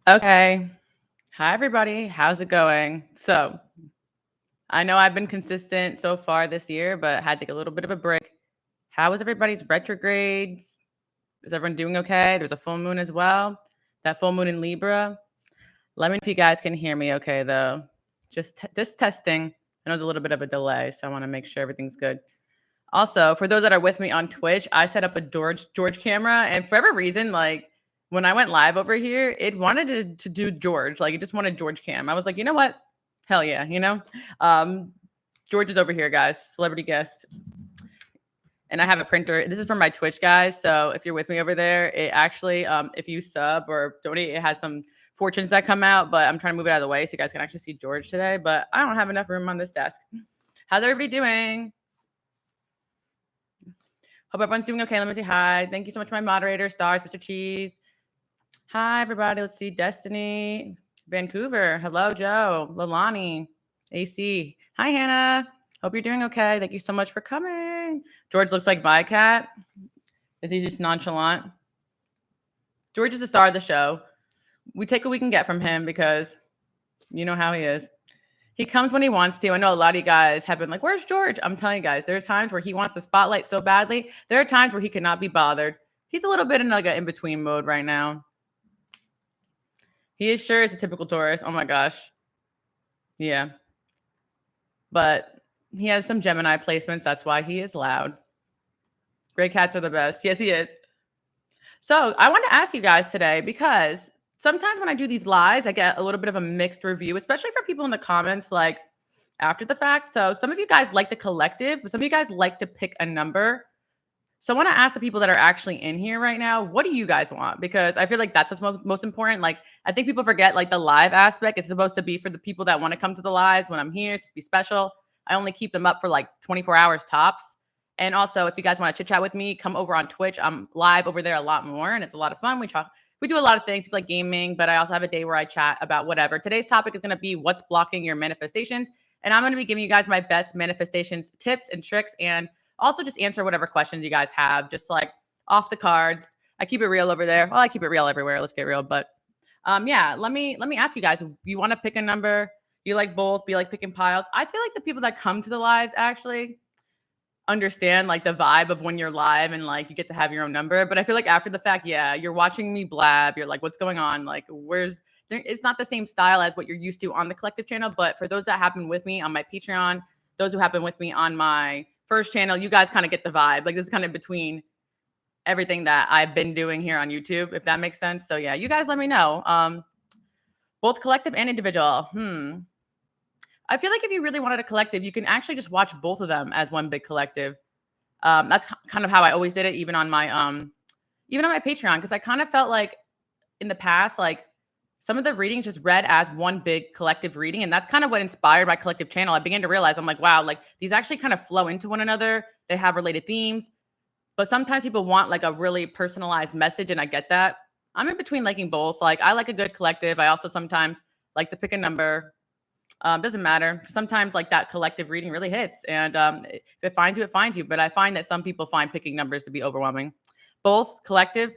Okay. Hi, everybody. How's it going? So, I know I've been consistent so far this year, but had to take a little bit of a break. How was everybody's retrogrades? Is everyone doing okay? There's a full moon as well. That full moon in Libra. Let me know if you guys can hear me okay, though. Just testing. I know there's a little bit of a delay, so I want to make sure everything's good. Also, for those that are with me on Twitch, I set up a George camera, and for whatever reason, like when I went live over here, it wanted to do George, like it just wanted George cam. I was like, you know what? Hell yeah, Um, George is over here, guys, celebrity guest, and I have a printer. This is from my Twitch, guys. So if you're with me over there, it actually, if you sub or donate, it has some fortunes that come out. But I'm trying to move it out of the way so you guys can actually see George today. But I don't have enough room on this desk. How's everybody doing? Hope everyone's doing okay. Let me say hi. Thank you so much, my moderator, Stars, Mr. Cheese. Hi, everybody. Let's see. Destiny, Vancouver. Hello, Joe, Lalani, AC. Hi, Hannah. Hope you're doing okay. Thank you so much for coming. George looks like my cat. Is he just nonchalant? George is the star of the show. We take what we can get from him because you know how he is. He comes when he wants to. I know a lot of you guys have been like, where's George? I'm telling you guys, there are times where he wants the spotlight so badly. There are times where he cannot be bothered. He's a little bit in like an in-between mode right now. He is sure is a typical Taurus. Oh my gosh. Yeah. But he has some Gemini placements. That's why he is loud. Gray cats are the best. Yes, he is. So I want to ask you guys today because sometimes when I do these lives, I get a little bit of a mixed review, especially for people in the comments like after the fact. So some of you guys like the collective, but some of you guys like to pick a number. So I want to ask the people that are actually in here right now, what do you guys want? Because I feel like that's what's most important. Like I think people forget like the live aspect is supposed to be for the people that want to come to the lives when I'm here. It's to be special. I only keep them up for like 24 hours tops. And also, if you guys want to chit chat with me, come over on Twitch. I'm live over there a lot more, and it's a lot of fun. We do a lot of things like gaming, but I also have a day where I chat about whatever. Today's topic is going to be what's blocking your manifestations, and I'm going to be giving you guys my best manifestations tips and tricks, and also just answer whatever questions you guys have, just like off the cards. I keep it real over there. Well, I keep it real everywhere. Let's get real, but yeah. Let me ask you guys. You want to pick a number? You like both? Be like picking piles? I feel like the people that come to the lives actually understand like the vibe of when you're live and like you get to have your own number. But I feel like after the fact, yeah, you're watching me blab. You're like, what's going on? Like, it's not the same style as what you're used to on the collective channel. But for those that happen with me on my Patreon, those who happen with me on my first channel, you guys kind of get the vibe. Like this is kind of between everything that I've been doing here on YouTube, if that makes sense. So yeah, you guys let me know. Both collective and individual. I feel like if you really wanted a collective, you can actually just watch both of them as one big collective. That's kind of how I always did it, even on my Patreon, because I kind of felt like in the past, like some of the readings just read as one big collective reading, and that's kind of what inspired my collective channel. I began to realize I'm like, wow, like these actually kind of flow into one another. They have related themes, but sometimes people want like a really personalized message, and I get that. I'm in between liking both. Like I like a good collective. I also sometimes like to pick a number. Doesn't matter. Sometimes like that collective reading really hits, and if it finds you, it finds you. But I find that some people find picking numbers to be overwhelming. Both collective.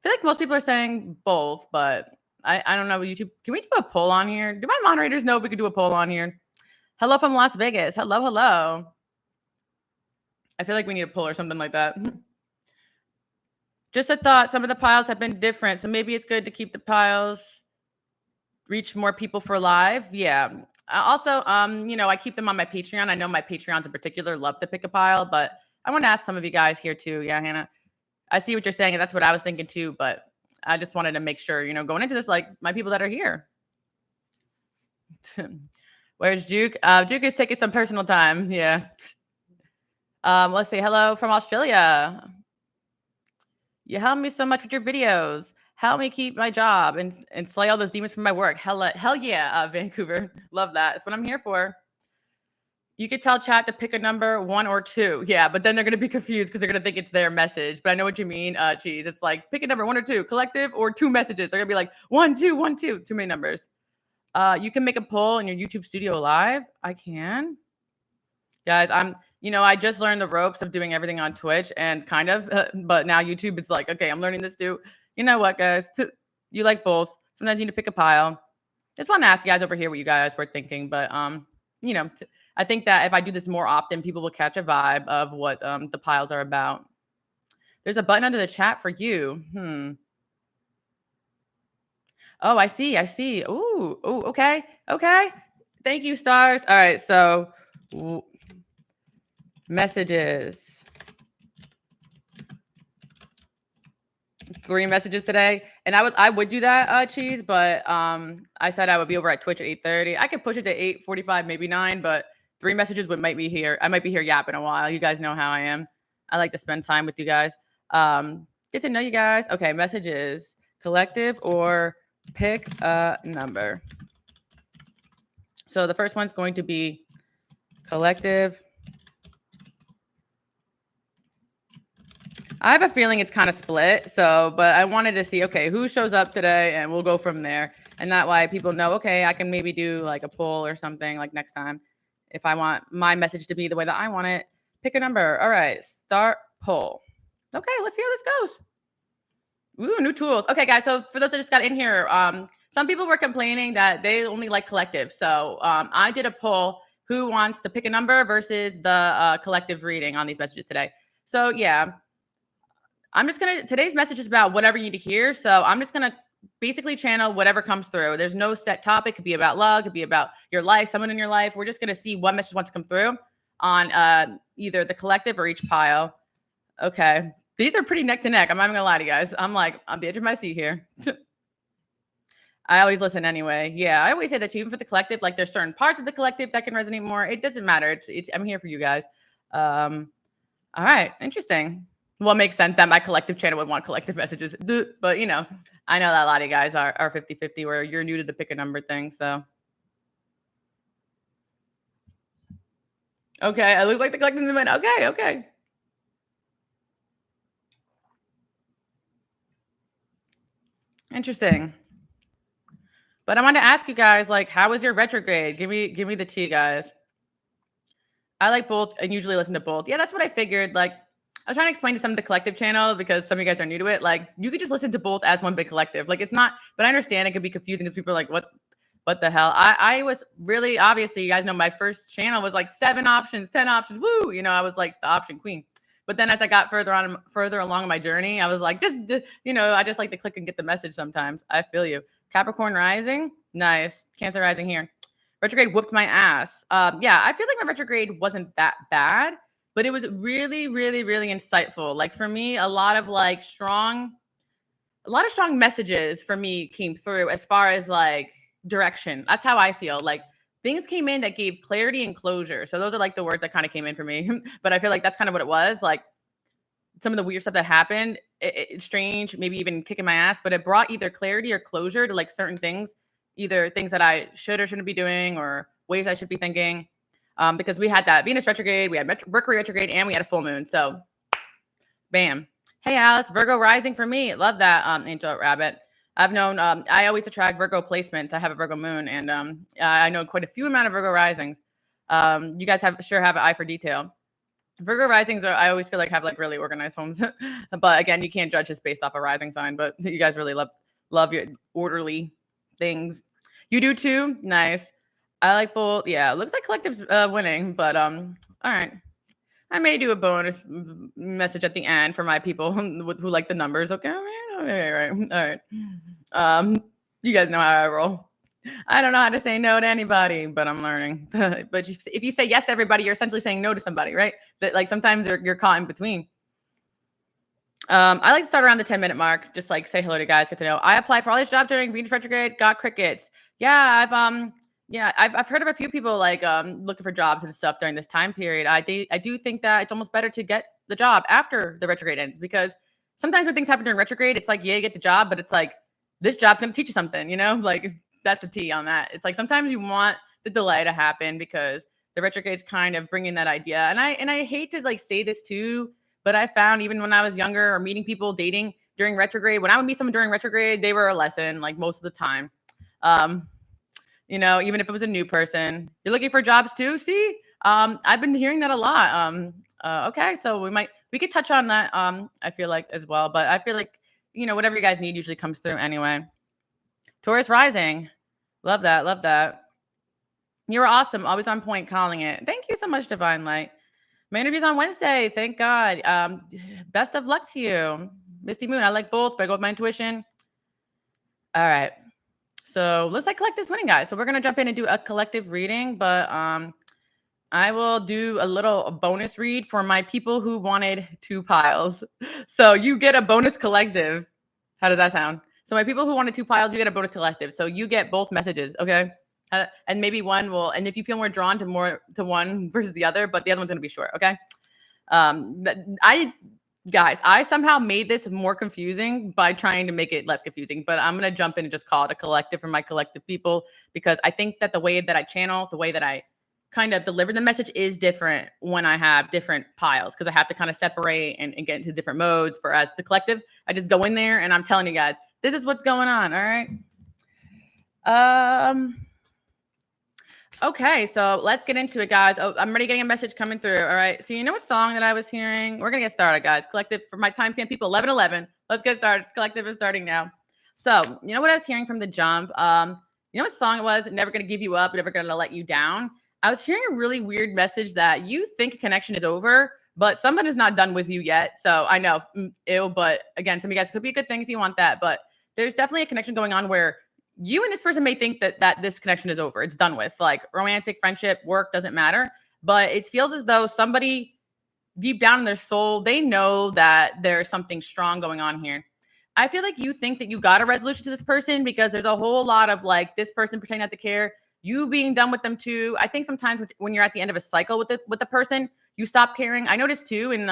I feel like most people are saying both, but I don't know. YouTube, can we do a poll on here? Do my moderators know if we could do a poll on here? Hello from Las Vegas. Hello, hello. I feel like we need a poll or something like that. Just a thought. Some of the piles have been different, so maybe it's good to keep the piles reach more people for live. Yeah. Also, I keep them on my Patreon. I know my Patreons in particular love to pick a pile, but I want to ask some of you guys here too. Yeah, Hannah, I see what you're saying, and that's what I was thinking too. But I just wanted to make sure, going into this, like my people that are here. Where's Juke? Juke is taking some personal time. Yeah. Let's say hello from Australia. You help me so much with your videos. Help me keep my job and slay all those demons from my work. Hell yeah, Vancouver. Love that. It's what I'm here for. You could tell chat to pick a number 1 or 2. Yeah, but then they're going to be confused because they're going to think it's their message. But I know what you mean. Geez, it's like pick a number 1 or 2, collective or 2 messages. They're going to be like 1, 2, 1, 2. Too many numbers. You can make a poll in your YouTube studio live. I can. Guys, I just learned the ropes of doing everything on Twitch and kind of, but now YouTube is like, okay, I'm learning this too. You know what, guys? You like both. Sometimes you need to pick a pile. Just want to ask you guys over here what you guys were thinking, but you know, I think that if I do this more often, people will catch a vibe of what the piles are about. There's a button under the chat for you. Oh, I see. I see. Ooh. Ooh. Okay. Okay. Thank you, stars. All right. So, messages. 3 messages today, and I would do that, Cheese, but I said I would be over at Twitch at 8:30. I could push it to 8:45, maybe 9, but 3 messages would might be here. I might be here yapping a while. You guys know how I am. I like to spend time with you guys. Get to know you guys. Okay, messages, collective or pick a number. So the first one's going to be collective. I have a feeling it's kind of split. So, but I wanted to see, okay, who shows up today, and we'll go from there. And that way people know, okay, I can maybe do like a poll or something like next time. If I want my message to be the way that I want it, pick a number. All right, start poll. Okay, let's see how this goes. Ooh, new tools. Okay, guys. So for those that just got in here, some people were complaining that they only like collective. So I did a poll: who wants to pick a number versus the collective reading on these messages today. So yeah, today's message is about whatever you need to hear. So I'm just gonna basically channel whatever comes through. There's no set topic. It could be about love, it could be about your life, someone in your life. We're just gonna see what message wants to come through on either the collective or each pile. Okay. These are pretty neck to neck. I'm not even gonna lie to you guys. I'm like on the edge of my seat here. I always listen anyway. Yeah, I always say that too. Even for the collective, like there's certain parts of the collective that can resonate more. It doesn't matter. I'm here for you guys. All right, interesting. Well, it makes sense that my collective channel would want collective messages. But, you know, I know that a lot of you guys are 50-50 where you're new to the pick a number thing. So, okay, it looks like the collective went. Okay, okay. Interesting. But I wanted to ask you guys, like, how was your retrograde? Give me the tea, guys. I like both and usually listen to both. Yeah, that's what I figured. Like, I was trying to explain to some of the collective channel because some of you guys are new to it. Like, you could just listen to both as one big collective. Like, it's not, but I understand it could be confusing because people are like, what the hell? I was really, obviously, you guys know my first channel was like 7 options, 10 options. Woo! You know, I was like the option queen. But then as I got further along in my journey, I was like, you know, I just like to click and get the message sometimes. I feel you. Capricorn rising, nice. Cancer rising here. Retrograde whooped my ass. Yeah, I feel like my retrograde wasn't that bad, but it was really, really, really insightful. Like for me, a lot of strong messages for me came through as far as like direction. That's how I feel. Like things came in that gave clarity and closure. So those are like the words that kind of came in for me. But I feel like that's kind of what it was. Like some of the weird stuff that happened, it's strange, maybe even kicking my ass, but it brought either clarity or closure to like certain things, either things that I should or shouldn't be doing or ways I should be thinking. Because we had that Venus retrograde, we had Mercury retrograde, and we had a full moon. So, bam. Hey, Alice, Virgo rising for me. Love that, Angel Rabbit. I've known, I always attract Virgo placements. I have a Virgo moon, and I know quite a few amount of Virgo risings. You guys have an eye for detail. Virgo risings I always feel like have like really organized homes. But again, you can't judge just based off a rising sign, but you guys really love your orderly things. You do too? Nice. I like both. Yeah, looks like collective's winning, but all right. I may do a bonus message at the end for my people who like the numbers. Okay, all right. You guys know how I roll. I don't know how to say no to anybody, but I'm learning. But if you say yes to everybody, you're essentially saying no to somebody, right? That like sometimes you're caught in between. I like to start around the 10-minute mark, just like say hello to guys, get to know. I applied for all these jobs during Venus retrograde, got crickets. Yeah, I've heard of a few people like looking for jobs and stuff during this time period. I do think that it's almost better to get the job after the retrograde ends because sometimes when things happen during retrograde, it's like, yeah, you get the job, but it's like this job's gonna teach you something, you know? Like that's the tea on that. It's like sometimes you want the delay to happen because the retrograde's kind of bringing that idea. And I hate to like say this too, but I found even when I was younger or meeting people dating during retrograde, when I would meet someone during retrograde, they were a lesson like most of the time. You know, even if it was a new person, you're looking for jobs too. See, I've been hearing that a lot. Okay, so we could touch on that. I feel like as well, but I feel like, you know, whatever you guys need usually comes through anyway. Taurus rising. Love that. Love that. You were awesome. Always on point calling it. Thank you so much, Divine Light. My interview's on Wednesday. Thank God. Best of luck to you. Misty Moon. I like both, but I go with my intuition. All right. So looks like collective's winning, guys. So we're gonna jump in and do a collective reading, but I will do a little bonus read for my people who wanted 2 piles. So you get a bonus collective. How does that sound? So my people who wanted 2 piles, you get a bonus collective. So you get both messages, okay? And maybe one will, and if you feel more drawn to one versus the other, but the other one's gonna be short, okay? I somehow made this more confusing by trying to make it less confusing, but I'm gonna jump in and just call it a collective for my collective people because I think that the way that I channel, the way that I kind of deliver the message is different when I have different piles because I have to kind of separate and get into different modes. For as the collective, I just go in there and I'm telling you guys, this is what's going on. All right. Okay, so let's get into it, guys. Oh, I'm already getting a message coming through. All right. So you know what song that I was hearing? We're gonna get started, guys. Collective for my timestamp people, 11:11. Let's get started. Collective is starting now. So you know what I was hearing from the jump? You know what song it was? Never gonna give you up, never gonna let you down. I was hearing a really weird message that you think a connection is over, but someone is not done with you yet. So I know, ew, but again, some of you guys, could be a good thing if you want that, but there's definitely a connection going on where you and this person may think that this connection is over. It's done with. Like romantic, friendship, work, doesn't matter. But it feels as though somebody deep down in their soul, they know that there's something strong going on here. I feel like you think that you got a resolution to this person because there's a whole lot of like this person pretending not to care, you being done with them too. I think sometimes when you're at the end of a cycle with the person, you stop caring. I noticed too in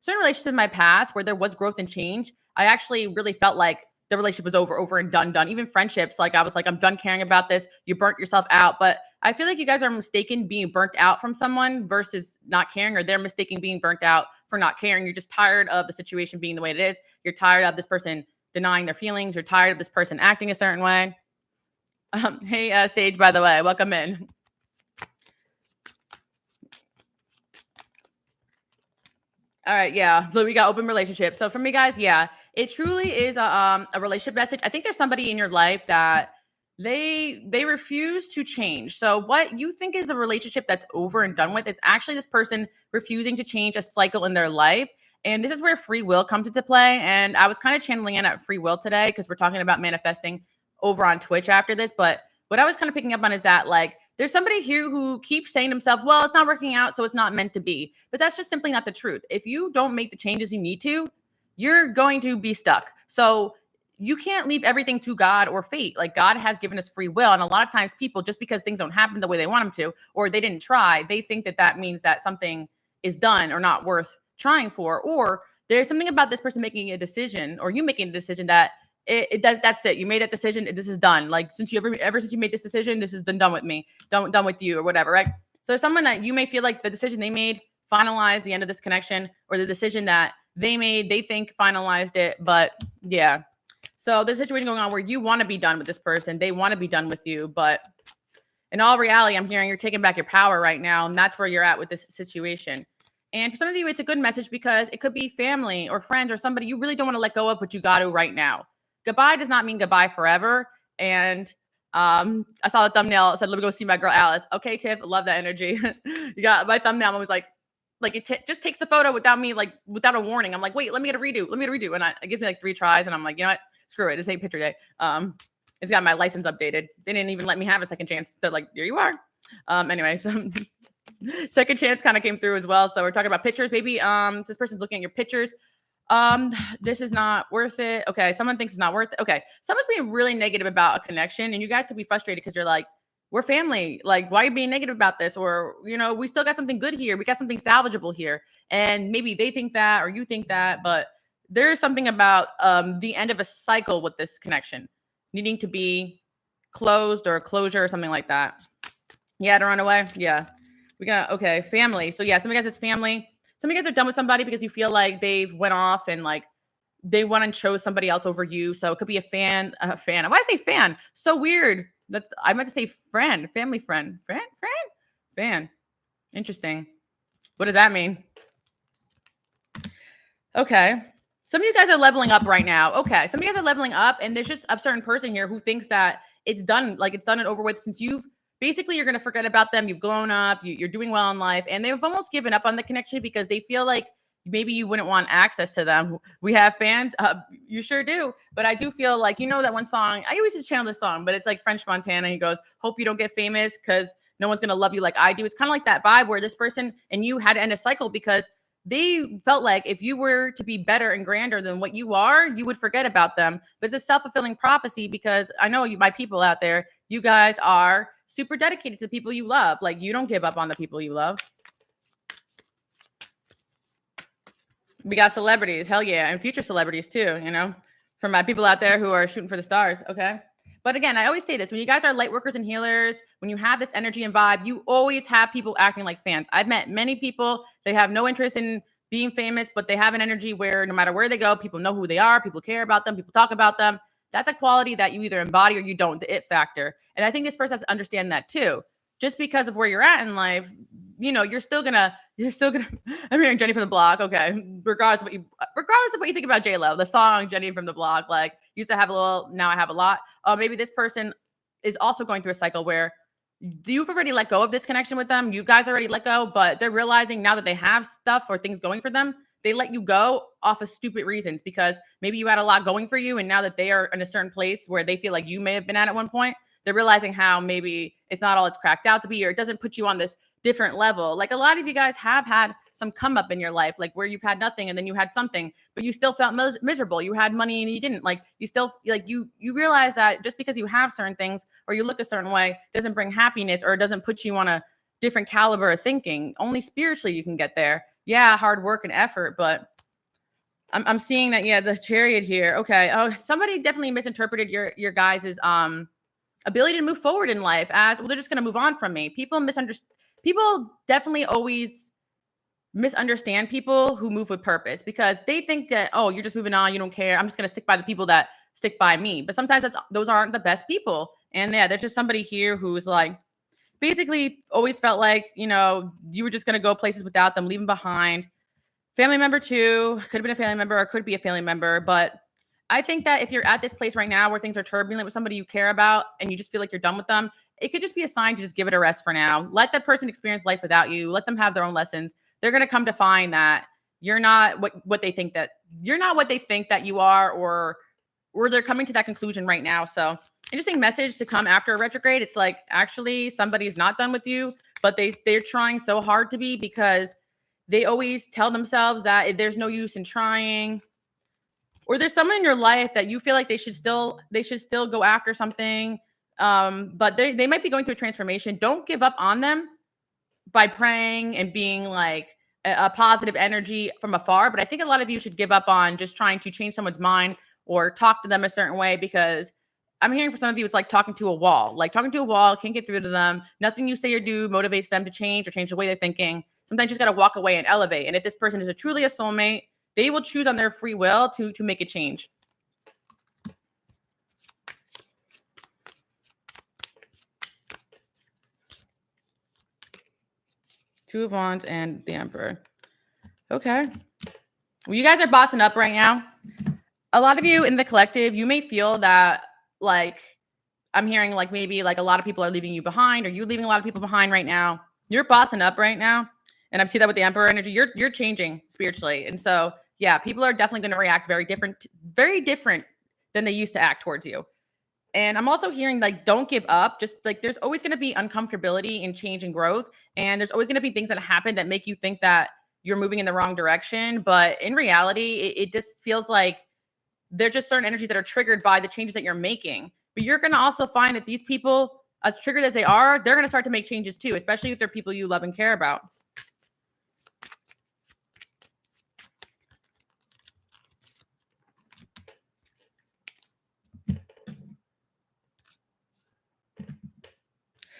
certain relationships in my past where there was growth and change, I actually really felt like the relationship was over and done. Even friendships, like I was like, I'm done caring about this. You burnt yourself out. But I feel like you guys are mistaken being burnt out from someone versus not caring, or they're mistaken being burnt out for not caring. You're just tired of the situation being the way it is. You're tired of this person denying their feelings. You're tired of this person acting a certain way. Hey, Sage, by the way, welcome in. All right, yeah, we got open relationship. So for me, guys, yeah, it truly is a relationship message. I think there's somebody in your life that they refuse to change. So what you think is a relationship that's over and done with is actually this person refusing to change a cycle in their life. And this is where free will comes into play. And I was kind of channeling in at free will today because we're talking about manifesting over on Twitch after this. But what I was kind of picking up on is that like there's somebody here who keeps saying to themselves, well, it's not working out, so it's not meant to be. But that's just simply not the truth. If you don't make the changes you need to, you're going to be stuck. So you can't leave everything to God or fate. Like God has given us free will. And a lot of times people, just because things don't happen the way they want them to, or they didn't try, they think that that means that something is done or not worth trying for. Or there's something about this person making a decision or you making a decision that that's it. You made that decision. This is done. Like since you ever since you made this decision, this has been done with me, done with you or whatever, right? So someone that you may feel like the decision they made finalized the end of this connection, or the decision that they made, they think finalized it. But yeah. So there's a situation going on where you want to be done with this person. They want to be done with you. But in all reality, I'm hearing you're taking back your power right now. And that's where you're at with this situation. And for some of you, it's a good message because it could be family or friends or somebody you really don't want to let go of, but you got to right now. Goodbye does not mean goodbye forever. And I saw the thumbnail. It said, let me go see my girl, Alice. Okay, Tiff, love that energy. You got my thumbnail. I was like it just takes the photo without me, like without a warning. I'm like, wait, let me get a redo. And it gives me like 3 tries. And I'm like, you know what? Screw it. This ain't picture day. It's got my license updated. They didn't even let me have a second chance. They're like, here you are. Anyway, so second chance kind of came through as well. So we're talking about pictures. Maybe this person's looking at your pictures. This is not worth it. Okay, someone thinks it's not worth it. Okay, someone's being really negative about a connection, and you guys could be frustrated because you're like, we're family. Like, why are you being negative about this? Or, you know, we still got something good here. We got something salvageable here. And maybe they think that or you think that, but there's something about the end of a cycle with this connection needing to be closed or a closure or something like that. Yeah, to run away. Yeah. Okay, family. So yeah, some of you guys is family. Some of you guys are done with somebody because you feel like they've went off and like they went and chose somebody else over you. So it could be a fan. Why did I say fan? So weird. I meant to say friend, family friend, fan. Interesting. What does that mean? Okay. Some of you guys are leveling up right now. Okay. Some of you guys are leveling up, and there's just a certain person here who thinks that it's done, like it's done and over with since you've basically you're gonna forget about them. You've grown up, you're doing well in life, and they've almost given up on the connection because they feel like maybe you wouldn't want access to them. We have fans, you sure do, but I do feel like that one song. I always just channel this song, but it's like French Montana. He goes, "Hope you don't get famous because no one's gonna love you like I do." It's kind of like that vibe where this person and you had to end a cycle because they felt like if you were to be better and grander than what you are, you would forget about them. But it's a self-fulfilling prophecy because I know you, my people out there, you guys are super dedicated to the people you love. Like you don't give up on the people you love. We got celebrities, hell yeah, and future celebrities too, for my people out there who are shooting for the stars, okay? But again, I always say this, when you guys are light workers and healers, when you have this energy and vibe, you always have people acting like fans. I've met many people, they have no interest in being famous, but they have an energy where no matter where they go, people know who they are, people care about them, people talk about them. That's a quality that you either embody or you don't, the it factor. And I think this person has to understand that too. Just because of where you're at in life, you're still gonna I'm hearing Jenny from the Block. Okay. Regardless of what you think about J-Lo, the song Jenny from the Block, like used to have a little, now I have a lot. Maybe this person is also going through a cycle where you've already let go of this connection with them. You guys already let go, but they're realizing now that they have stuff or things going for them, they let you go off of stupid reasons because maybe you had a lot going for you. And now that they are in a certain place where they feel like you may have been at one point, they're realizing how maybe it's not all it's cracked out to be, or it doesn't put you on this different level. Like a lot of you guys have had some come up in your life, like where you've had nothing and then you had something, but you still felt miserable. You had money and you didn't. Like you still like you realize that just because you have certain things or you look a certain way doesn't bring happiness or it doesn't put you on a different caliber of thinking. Only spiritually you can get there. Yeah, hard work and effort, but I'm seeing that. Yeah, the Chariot here. Okay. Oh, somebody definitely misinterpreted your guys's ability to move forward in life as well. They're just going to move on from me. People definitely always misunderstand people who move with purpose because they think that, oh, you're just moving on, you don't care, I'm just going to stick by the people that stick by me. But sometimes those aren't the best people. And yeah, there's just somebody here who's like basically always felt like you were just going to go places without them, leave them behind. Family member too, could have been a family member or could be a family member. But I think that if you're at this place right now where things are turbulent with somebody you care about and you just feel like you're done with them, it could just be a sign to just give it a rest for now. Let that person experience life without you. Let them have their own lessons. They're going to come to find that you're not what they think that you're not what they think that you are, or they're coming to that conclusion right now. So interesting message to come after a retrograde. It's like actually somebody's not done with you, but they're trying so hard to be because they always tell themselves that there's no use in trying. Or there's someone in your life that you feel like they should still go after something. But they might be going through a transformation. Don't give up on them by praying and being like a positive energy from afar. But I think a lot of you should give up on just trying to change someone's mind or talk to them a certain way, because I'm hearing for some of you, it's like talking to a wall. Like talking to a wall, can't get through to them. Nothing you say or do motivates them to change or change the way they're thinking. Sometimes you just got to walk away and elevate. And if this person is truly a soulmate, they will choose on their free will to make a change. Two of Wands and the Emperor. Okay. Well, you guys are bossing up right now. A lot of you in the collective, you may feel that like I'm hearing like maybe like a lot of people are leaving you behind, or you're leaving a lot of people behind right now. You're bossing up right now. And I see that with the Emperor energy. You're changing spiritually. And so, yeah, people are definitely going to react very different than they used to act towards you. And I'm also hearing like, don't give up. Just like there's always going to be uncomfortability in change and growth. And there's always going to be things that happen that make you think that you're moving in the wrong direction. But in reality, it just feels like there're just certain energies that are triggered by the changes that you're making. But you're going to also find that these people, as triggered as they are, they're going to start to make changes too, especially if they're people you love and care about.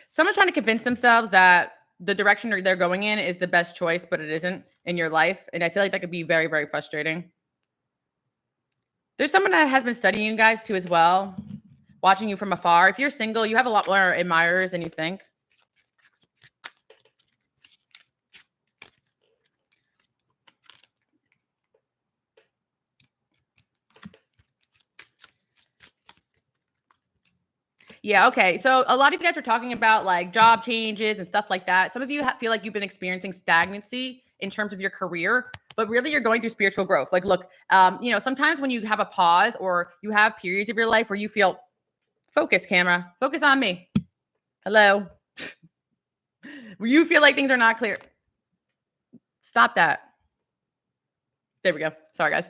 Someone's trying to convince themselves that the direction they're going in is the best choice, but it isn't in your life. And I feel like that could be very, very frustrating. There's someone that has been studying you guys too as well, watching you from afar. If you're single, you have a lot more admirers than you think. Yeah, okay. So a lot of you guys are talking about like job changes and stuff like that. Some of you feel like you've been experiencing stagnancy in terms of your career, but really you're going through spiritual growth. Like, look, sometimes when you have a pause or you have periods of your life where you feel focus, camera, focus on me. Hello. Where you feel like things are not clear. Stop that. There we go. Sorry, guys.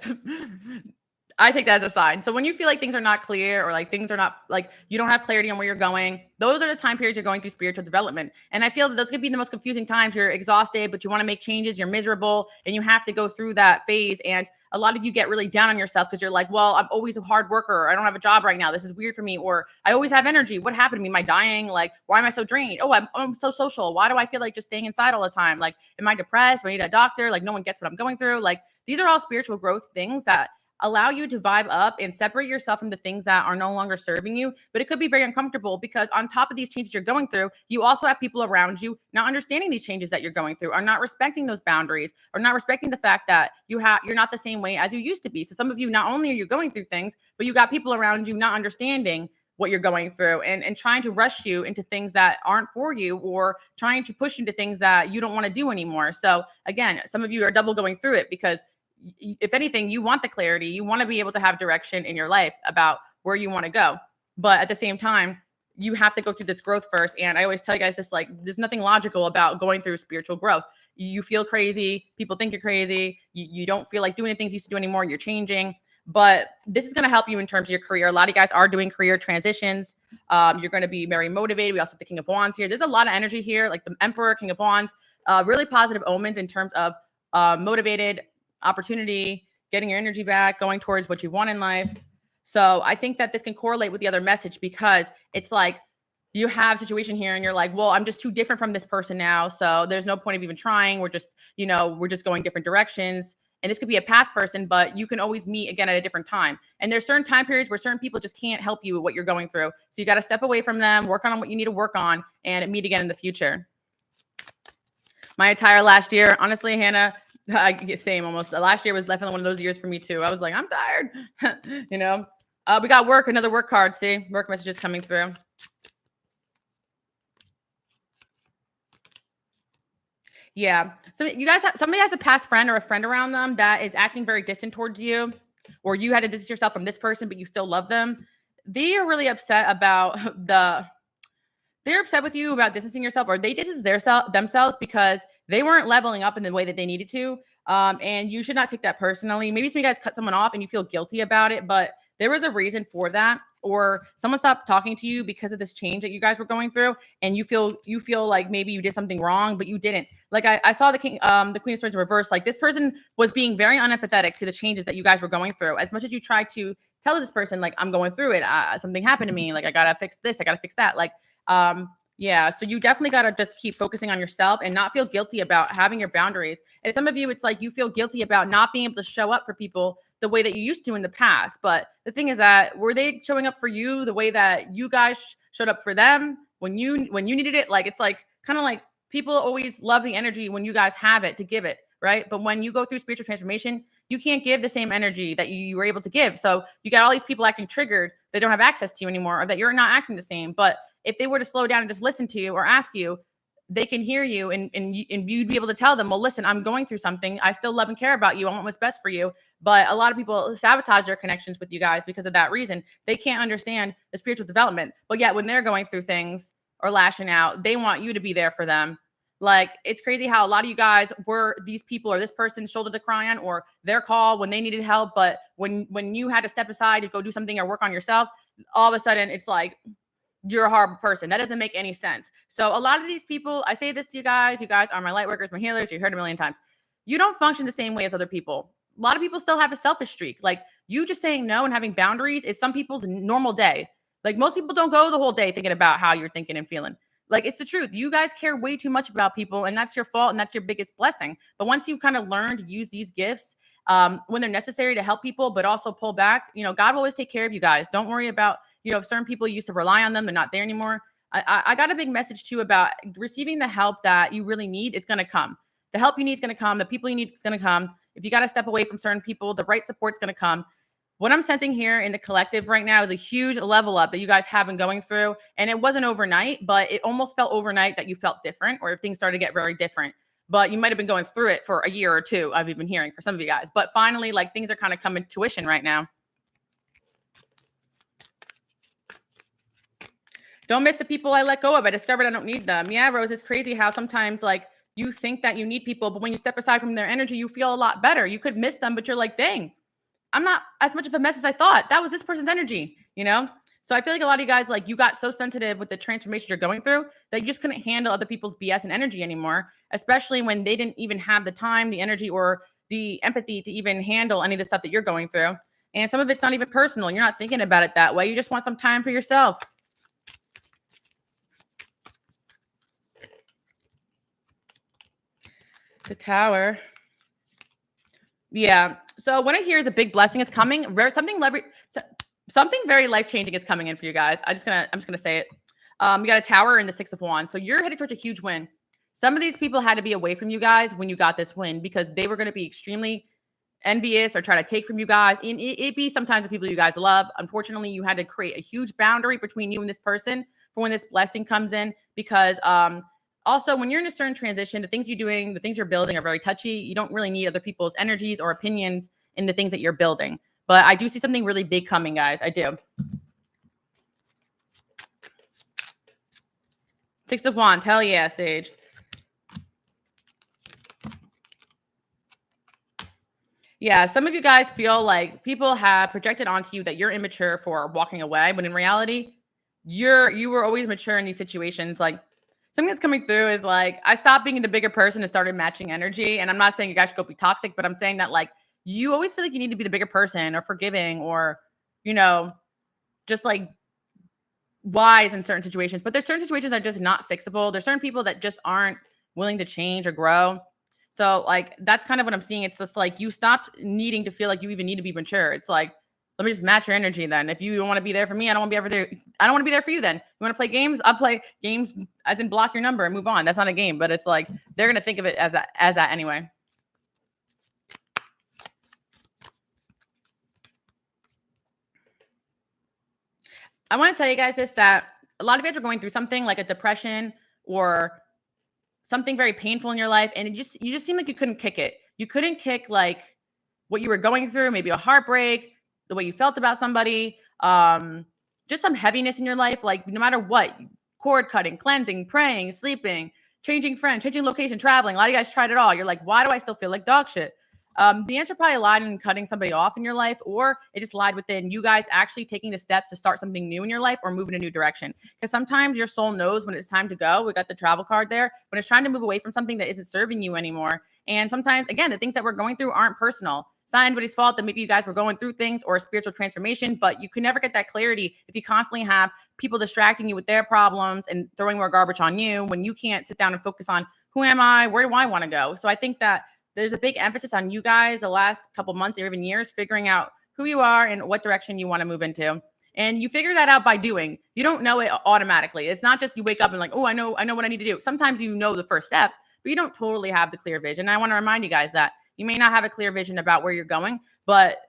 I take that as a sign. So when you feel like things are not clear or like things are not like you don't have clarity on where you're going, those are the time periods you're going through spiritual development. And I feel that those could be the most confusing times. You're exhausted, but you want to make changes, you're miserable, and you have to go through that phase. And a lot of you get really down on yourself because you're like, well, I'm always a hard worker. Or I don't have a job right now. This is weird for me. Or I always have energy. What happened to me? Am I dying? Like, why am I so drained? Oh, I'm so social. Why do I feel like just staying inside all the time? Like, am I depressed? Do I need a doctor? Like, no one gets what I'm going through. Like, these are all spiritual growth things that allow you to vibe up and separate yourself from the things that are no longer serving you. But it could be very uncomfortable because on top of these changes you're going through, you also have people around you not understanding these changes that you're going through, are not respecting those boundaries, or not respecting the fact that you're not the same way as you used to be. So some of you, not only are you going through things, but you got people around you not understanding what you're going through and trying to rush you into things that aren't for you, or trying to push into things that you don't want to do anymore. So again, some of you are double going through it because if anything, you want the clarity, you want to be able to have direction in your life about where you want to go. But at the same time, you have to go through this growth first. And I always tell you guys this, like, there's nothing logical about going through spiritual growth. You feel crazy. People think you're crazy. You don't feel like doing the things you used to do anymore. You're changing. But this is going to help you in terms of your career. A lot of you guys are doing career transitions. You're going to be very motivated. We also have the King of Wands here. There's a lot of energy here, like the Emperor, King of Wands, really positive omens in terms of motivated, opportunity, getting your energy back, going towards what you want in life. So I think that this can correlate with the other message because it's like you have a situation here and you're like, well, I'm just too different from this person now. So there's no point of even trying. We're just going different directions. And this could be a past person, but you can always meet again at a different time. And there's certain time periods where certain people just can't help you with what you're going through. So you got to step away from them, work on what you need to work on, and meet again in the future. My entire last year, honestly, Hannah, same almost. The last year was definitely one of those years for me too. I was like, I'm tired. We got work, another work card. See, work messages coming through. Yeah. So somebody has a past friend or a friend around them that is acting very distant towards you, or you had to distance yourself from this person, but you still love them. They are really upset about they're upset with you about distancing yourself, or they distance themselves because they weren't leveling up in the way that they needed to. And you should not take that personally. Maybe some of you guys cut someone off and you feel guilty about it, but there was a reason for that. Or someone stopped talking to you because of this change that you guys were going through, and you feel like maybe you did something wrong, but you didn't. Like I saw the Queen of Swords in reverse. Like this person was being very unempathetic to the changes that you guys were going through. As much as you try to tell this person, like, I'm going through it, something happened to me, like I gotta fix this, I gotta fix that, like yeah, so you definitely got to just keep focusing on yourself and not feel guilty about having your boundaries. And some of you, it's like you feel guilty about not being able to show up for people the way that you used to in the past. But the thing is that were they showing up for you the way that you guys showed up for them when you needed it? Like it's like kind of like people always love the energy when you guys have it to give it, right? But when you go through spiritual transformation, you can't give the same energy that you were able to give. So you got all these people acting triggered that don't have access to you anymore, or that you're not acting the same. But if they were to slow down and just listen to you or ask you, they can hear you and you'd be able to tell them, well, listen, I'm going through something. I still love and care about you. I want what's best for you. But a lot of people sabotage their connections with you guys because of that reason. They can't understand the spiritual development. But yet when they're going through things or lashing out, they want you to be there for them. Like, it's crazy how a lot of you guys were these people or this person's shoulder to cry on or their call when they needed help. But when you had to step aside to go do something or work on yourself, all of a sudden it's like, you're a horrible person. That doesn't make any sense. So a lot of these people, I say this to you guys are my light workers, my healers. You heard it a million times. You don't function the same way as other people. A lot of people still have a selfish streak. Like you just saying no and having boundaries is some people's normal day. Like most people don't go the whole day thinking about how you're thinking and feeling. Like it's the truth. You guys care way too much about people, and that's your fault, and that's your biggest blessing. But once you kind of learn to use these gifts when they're necessary to help people, but also pull back, God will always take care of you guys. Don't worry about certain people used to rely on them. They're not there anymore. I got a big message too about receiving the help that you really need. It's going to come. The help you need is going to come. The people you need is going to come. If you got to step away from certain people, the right support's going to come. what I'm sensing here in the collective right now is a huge level up that you guys have been going through. And it wasn't overnight, but it almost felt overnight that you felt different or things started to get very different. But you might have been going through it for a year or two, I've been hearing for some of you guys. But finally, like things are kind of coming to tuition right now. Don't miss the people I let go of. I discovered I don't need them. Yeah, Rose, it's crazy how sometimes like you think that you need people, but when you step aside from their energy, you feel a lot better. You could miss them, but you're like, dang, I'm not as much of a mess as I thought. That was this person's energy, you know? So I feel like a lot of you guys, like you got so sensitive with the transformation you're going through that you just couldn't handle other people's BS and energy anymore, especially when they didn't even have the time, the energy, or the empathy to even handle any of the stuff that you're going through. And some of it's not even personal. You're not thinking about it that way. You just want some time for yourself. The Tower. Yeah. So what I hear is a big blessing is coming. Something very life changing is coming in for you guys. I'm just gonna say it. You got a Tower and the Six of Wands, so you're headed towards a huge win. Some of these people had to be away from you guys when you got this win because they were going to be extremely envious or try to take from you guys. And it be sometimes the people you guys love. Unfortunately, you had to create a huge boundary between you and this person for when this blessing comes in because also, when you're in a certain transition, the things you're doing, the things you're building are very touchy. You don't really need other people's energies or opinions in the things that you're building. But I do see something really big coming, guys. I do. Six of Wands. Hell yeah, Sage. Yeah, some of you guys feel like people have projected onto you that you're immature for walking away, but in reality, you were always mature in these situations. Like something that's coming through is like I stopped being the bigger person and started matching energy. And I'm not saying you guys should go be toxic, but I'm saying that like you always feel like you need to be the bigger person or forgiving or you know just like wise in certain situations. But there's certain situations that are just not fixable. There's certain people that just aren't willing to change or grow. So like that's kind of what I'm seeing. It's just like you stopped needing to feel like you even need to be mature. It's like let me just match your energy then. If you don't want to be there for me, I don't want to be ever there. I don't want to be there for you then. You want to play games? I'll play games as in block your number and move on. That's not a game, but it's like they're gonna think of it as that anyway. I want to tell you guys this that a lot of you guys are going through something like a depression or something very painful in your life and you just seem like you couldn't kick it. You couldn't kick like what you were going through, maybe a heartbreak, the way you felt about somebody, just some heaviness in your life, like no matter what, cord cutting, cleansing, praying, sleeping, changing friends, changing location, traveling. A lot of you guys tried it all. You're like, why do I still feel like dog shit? The answer probably lied in cutting somebody off in your life, or it just lied within you guys actually taking the steps to start something new in your life or move in a new direction. Because sometimes your soul knows when it's time to go. We got the travel card there, when it's trying to move away from something that isn't serving you anymore. And sometimes, again, the things that we're going through aren't personal. It's not anybody's fault that maybe you guys were going through things or a spiritual transformation, but you can never get that clarity if you constantly have people distracting you with their problems and throwing more garbage on you when you can't sit down and focus on who am I, where do I want to go. So I think that there's a big emphasis on you guys the last couple months or even years figuring out who you are and what direction you want to move into. And you figure that out by doing. You don't know it automatically. It's not just you wake up and like, oh, I know what I need to do. Sometimes you know the first step, but you don't totally have the clear vision. And I want to remind you guys that you may not have a clear vision about where you're going, but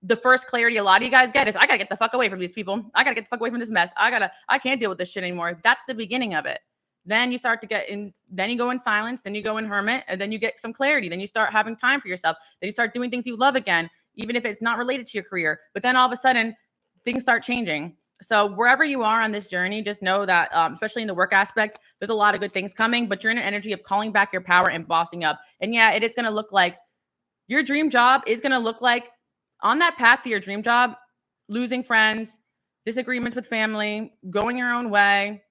the first clarity a lot of you guys get is I gotta get the fuck away from these people. I gotta get the fuck away from this mess. I can't deal with this shit anymore. That's the beginning of it. Then you start to get in, then you go in silence, then you go in hermit, and then you get some clarity. Then you start having time for yourself. Then you start doing things you love again, even if it's not related to your career. But then all of a sudden, things start changing. So wherever you are on this journey, just know that, especially in the work aspect, there's a lot of good things coming, but you're in an energy of calling back your power and bossing up. And yeah, it is going to look like your dream job is going to look like on that path to your dream job, losing friends, disagreements with family, going your own way,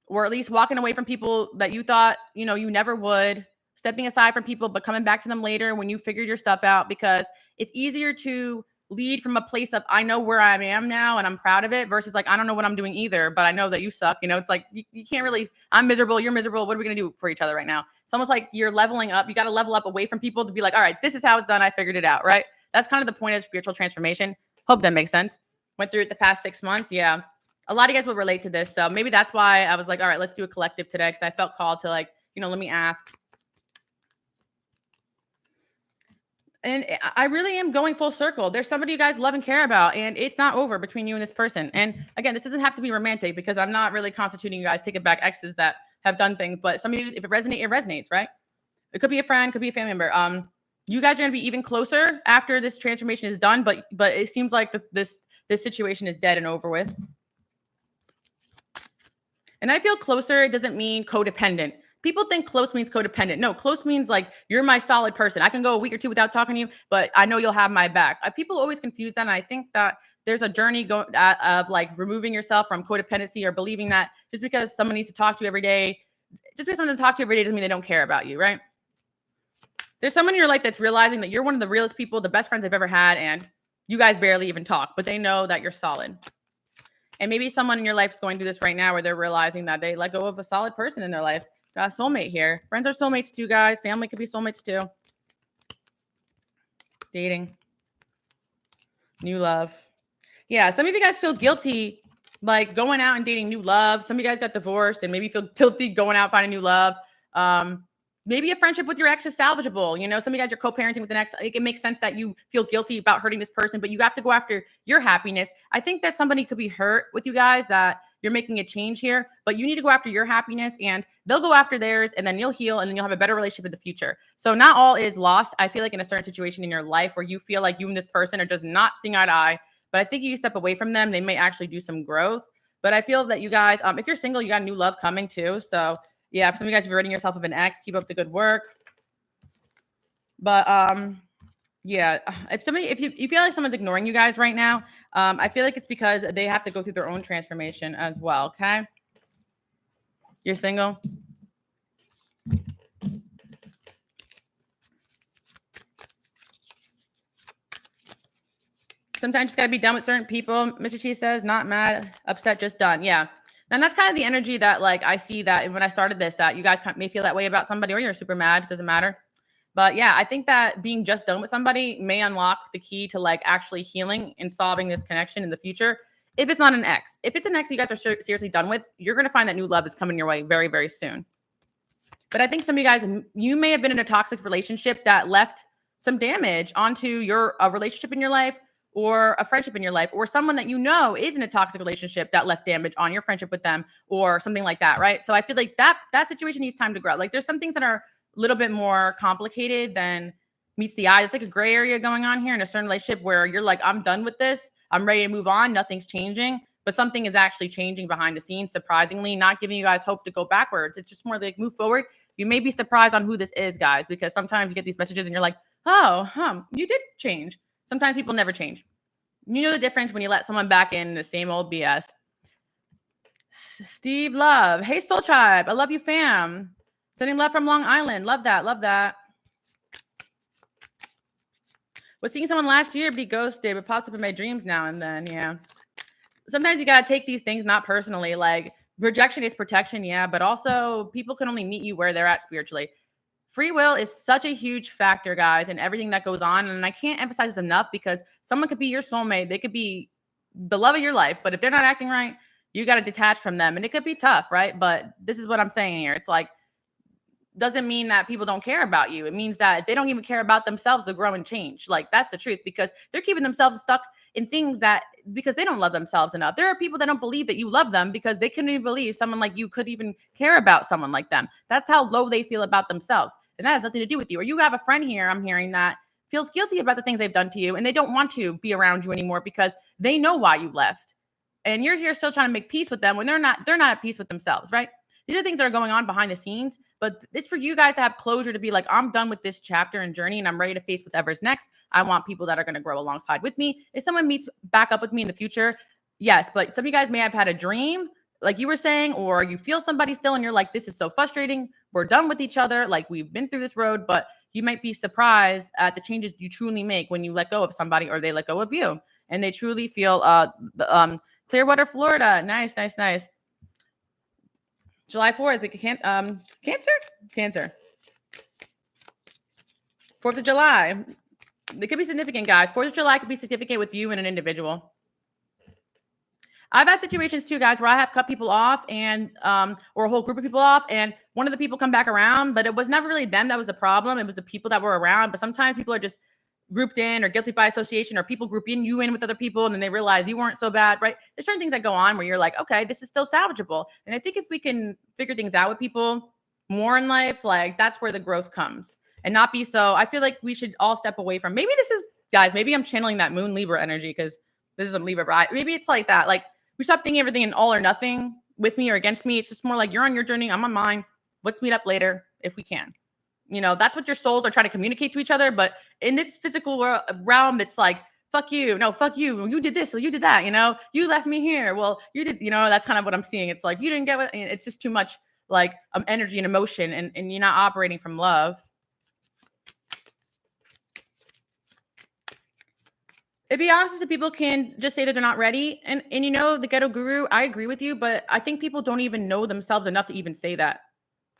or at least walking away from people that you thought, you never would, stepping aside from people, but coming back to them later when you figured your stuff out, because it's easier to lead from a place of, I know where I am now and I'm proud of it versus like, I don't know what I'm doing either, but I know that you suck. It's like, you can't really, I'm miserable. You're miserable. What are we going to do for each other right now? It's almost like you're leveling up. You got to level up away from people to be like, all right, this is how it's done. I figured it out. Right. That's kind of the point of spiritual transformation. Hope that makes sense. Went through it the past 6 months. Yeah. A lot of you guys will relate to this. So maybe that's why I was like, all right, let's do a collective today. Cause I felt called to like, let me ask. And I really am going full circle. There's somebody you guys love and care about, and it's not over between you and this person. And again, this doesn't have to be romantic because I'm not really constituting you guys take it back exes that have done things. But some of you, if it resonates, it resonates, right? It could be a friend, could be a family member. You guys are gonna be even closer after this transformation is done, but it seems like this situation is dead and over with. And I feel closer, it doesn't mean codependent. People think close means codependent. No, close means like you're my solid person. I can go a week or two without talking to you, but I know you'll have my back. People always confuse that. And I think that there's a journey of like removing yourself from codependency or believing that just because someone needs to talk to you every day, just because someone needs to talk to you every day doesn't mean they don't care about you, right? There's someone in your life that's realizing that you're one of the realest people, the best friends they've ever had, and you guys barely even talk, but they know that you're solid. And maybe someone in your life is going through this right now where they're realizing that they let go of a solid person in their life. Got a soulmate here. Friends are soulmates too, guys. Family could be soulmates too. Dating. New love. Yeah, some of you guys feel guilty like going out and dating new love. Some of you guys got divorced and maybe feel guilty going out finding new love. Maybe a friendship with your ex is salvageable. You know, some of you guys are co-parenting with an ex. It makes sense that you feel guilty about hurting this person, but you have to go after your happiness. I think that somebody could be hurt with you guys, that you're making a change here, but you need to go after your happiness and they'll go after theirs, and then you'll heal and then you'll have a better relationship in the future. So not all is lost. I feel like in a certain situation in your life where you feel like you and this person are just not seeing eye to eye, but I think if you step away from them, they may actually do some growth. But I feel that you guys, if you're single, you got new love coming too. So yeah, if some of you guys are ridding yourself of an ex, keep up the good work. But yeah, if you feel like someone's ignoring you guys right now, I feel like it's because they have to go through their own transformation as well. Okay, you're single. Sometimes you just gotta be done with certain people. Mr. T says, not mad, upset, just done. Yeah. And that's kind of the energy that like I see that when I started this, that you guys may feel that way about somebody, or you're super mad. It doesn't matter. But yeah, I think that being just done with somebody may unlock the key to like actually healing and solving this connection in the future. If it's not an ex, if it's an ex you guys are seriously done with, you're gonna find that new love is coming your way very, very soon. But I think some of you guys, you may have been in a toxic relationship that left some damage onto your relationship in your life, or a friendship in your life, or someone that you know is in a toxic relationship that left damage on your friendship with them, or something like that, right? So I feel like that situation needs time to grow. Like there's some things that are a little bit more complicated than meets the eye. It's like a gray area going on here in a certain relationship where you're like, I'm done with this. I'm ready to move on. Nothing's changing. But something is actually changing behind the scenes, surprisingly, not giving you guys hope to go backwards. It's just more like move forward. You may be surprised on who this is, guys, because sometimes you get these messages and you're like, oh, you did change. Sometimes people never change. You know the difference when you let someone back in the same old BS. Steve Love. Hey, Soul Tribe. I love you, fam. Sending love from Long Island. Love that. Love that. Was seeing someone last year be ghosted, but pops up in my dreams now and then. Yeah. Sometimes you got to take these things not personally. Like rejection is protection. Yeah. But also people can only meet you where they're at spiritually. Free will is such a huge factor, guys, in everything that goes on. And I can't emphasize this enough because someone could be your soulmate. They could be the love of your life. But if they're not acting right, you got to detach from them. And it could be tough, right? But this is what I'm saying here. It's like, doesn't mean that people don't care about you. It means that they don't even care about themselves to grow and change. Like that's the truth, because they're keeping themselves stuck in things that because they don't love themselves enough. There are people that don't believe that you love them because they couldn't even believe someone like you could even care about someone like them. That's how low they feel about themselves. And that has nothing to do with you. Or you have a friend here, I'm hearing, that feels guilty about the things they've done to you and they don't want to be around you anymore because they know why you left. And you're here still trying to make peace with them when they're not at peace with themselves, right? These are things that are going on behind the scenes, but it's for you guys to have closure, to be like, I'm done with this chapter and journey and I'm ready to face whatever's next. I want people that are going to grow alongside with me. If someone meets back up with me in the future, yes, but some of you guys may have had a dream, like you were saying, or you feel somebody still and you're like, this is so frustrating. We're done with each other. Like we've been through this road, but you might be surprised at the changes you truly make when you let go of somebody or they let go of you and they truly feel Clearwater, Florida. Nice, nice, nice. July 4th, Cancer. 4th of July. It could be significant, guys. 4th of July could be significant with you and an individual. I've had situations too, guys, where I have cut people off and or a whole group of people off, and one of the people come back around, but it was never really them that was the problem. It was the people that were around. But sometimes people are just grouped in, or guilty by association, or people group you in with other people and then they realize you weren't so bad, right? There's certain things that go on where you're like, okay, this is still salvageable. And I think if we can figure things out with people more in life, like that's where the growth comes, and not be so. I feel like we should all step away from, maybe this is, guys, maybe I'm channeling that moon Libra energy because this is a Libra, right? Maybe it's like that. Like we stop thinking everything in all or nothing, with me or against me. It's just more like you're on your journey, I'm on mine. Let's meet up later if we can. That's what your souls are trying to communicate to each other. But in this physical realm, it's like, fuck you. No, fuck you. You did this. So you did that. You left me here. Well, you did, that's kind of what I'm seeing. It's like, you didn't get what, it's just too much like energy and emotion, and you're not operating from love. It'd be honest if people can just say that they're not ready. And the ghetto guru, I agree with you, but I think people don't even know themselves enough to even say that.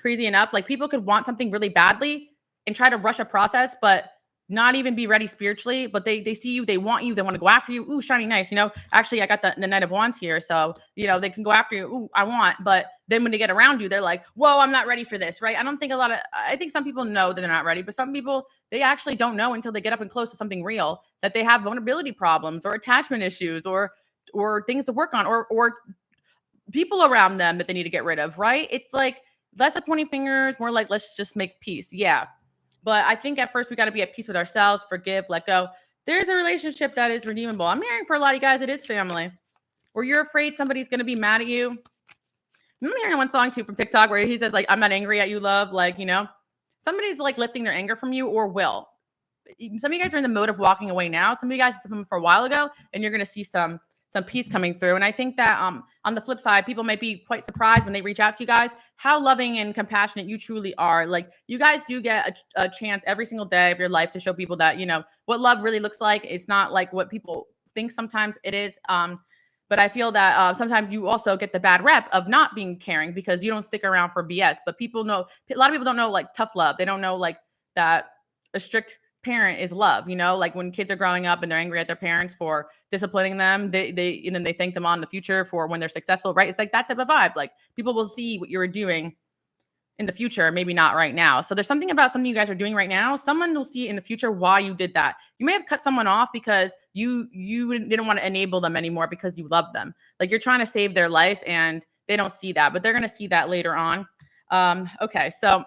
Crazy enough, like people could want something really badly and try to rush a process, but not even be ready spiritually. But they see you, they want you, they want to go after you. Ooh, shiny, nice. Actually, I got the Knight of Wands here, so they can go after you. Ooh, I want. But then when they get around you, they're like, whoa, I'm not ready for this, right? I think some people know that they're not ready, but some people, they actually don't know until they get up and close to something real, that they have vulnerability problems or attachment issues or things to work on, or people around them that they need to get rid of, right? It's like less of pointing fingers, more like let's just make peace. Yeah. But I think at first we got to be at peace with ourselves, forgive, let go. There's a relationship that is redeemable. I'm hearing for a lot of you guys, it is family. Or you're afraid somebody's going to be mad at you. I'm hearing one song too from TikTok where he says, like, I'm not angry at you, love. Like, somebody's like lifting their anger from you, or will. Some of you guys are in the mode of walking away now. Some of you guys did something for a while ago, and you're going to see some peace coming through. And I think that on the flip side, people might be quite surprised when they reach out to you guys, how loving and compassionate you truly are. Like, you guys do get a chance every single day of your life to show people that, what love really looks like. It's not like what people think sometimes it is. But I feel that sometimes you also get the bad rep of not being caring because you don't stick around for BS. But people know, a lot of people don't know like tough love. They don't know like that a strict parent is love. Like when kids are growing up and they're angry at their parents for disciplining them, they and then they thank them on the future for when they're successful, right? It's like that type of vibe. Like people will see what you're doing in the future, maybe not right now. So there's something about something you guys are doing right now. Someone will see in the future why you did that. You may have cut someone off because you didn't want to enable them anymore because you love them. Like you're trying to save their life and they don't see that, but they're going to see that later on. Okay, so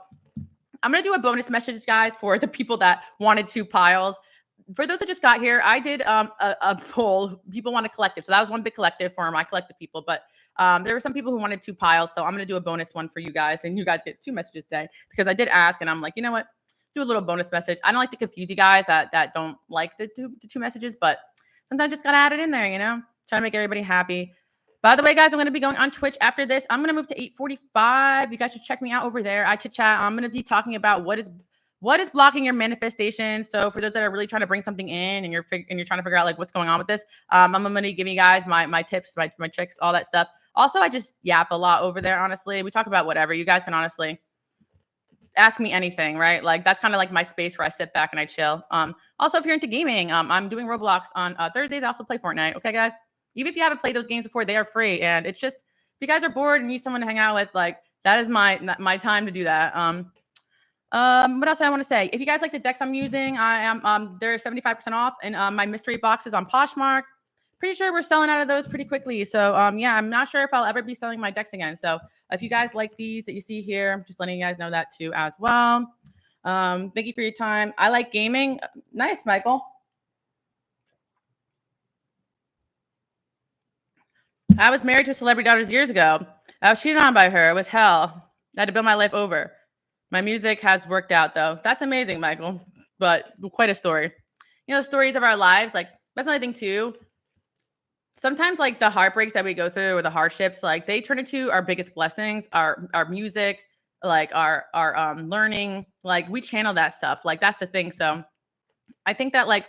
I'm going to do a bonus message, guys, for the people that wanted 2 piles. For those that just got here, I did a poll. People want a collective. So that was one big collective for my collective people. But there were some people who wanted 2 piles. So I'm going to do a bonus one for you guys. And you guys get 2 messages today because I did ask. And I'm like, you know what? Do a little bonus message. I don't like to confuse you guys that don't like the two messages. But sometimes just got to add it in there, trying to make everybody happy. By the way, guys, I'm going to be going on Twitch after this. I'm going to move to 8:45. You guys should check me out over there. I chit chat. I'm going to be talking about what is blocking your manifestation. So for those that are really trying to bring something in and you're trying to figure out like what's going on with this, I'm going to give you guys my tips, my tricks, all that stuff. Also, I just yap a lot over there. Honestly, we talk about whatever. You guys can honestly ask me anything, right? Like that's kind of like my space where I sit back and I chill. Also, if you're into gaming, I'm doing Roblox on Thursdays. I also play Fortnite. Okay, guys. Even if you haven't played those games before, they are free. And it's just, if you guys are bored and need someone to hang out with, like that is my time to do that. What else I want to say? If you guys like the decks I'm using, I am they're 75% off, and my mystery boxes on Poshmark. Pretty sure we're selling out of those pretty quickly. So yeah, I'm not sure if I'll ever be selling my decks again. So if you guys like these that you see here, I'm just letting you guys know that too as well. Thank you for your time. I like gaming. Nice, Michael. I was married to a celebrity daughter years ago. I was cheated on by her. It was hell. I had to build my life over. My music has worked out, though. That's amazing, Michael. But quite a story. Stories of our lives. Like, that's another thing, too. Sometimes, like, the heartbreaks that we go through or the hardships, like, they turn into our biggest blessings. Our music, like, our learning. Like, we channel that stuff. Like, that's the thing. So I think that, like,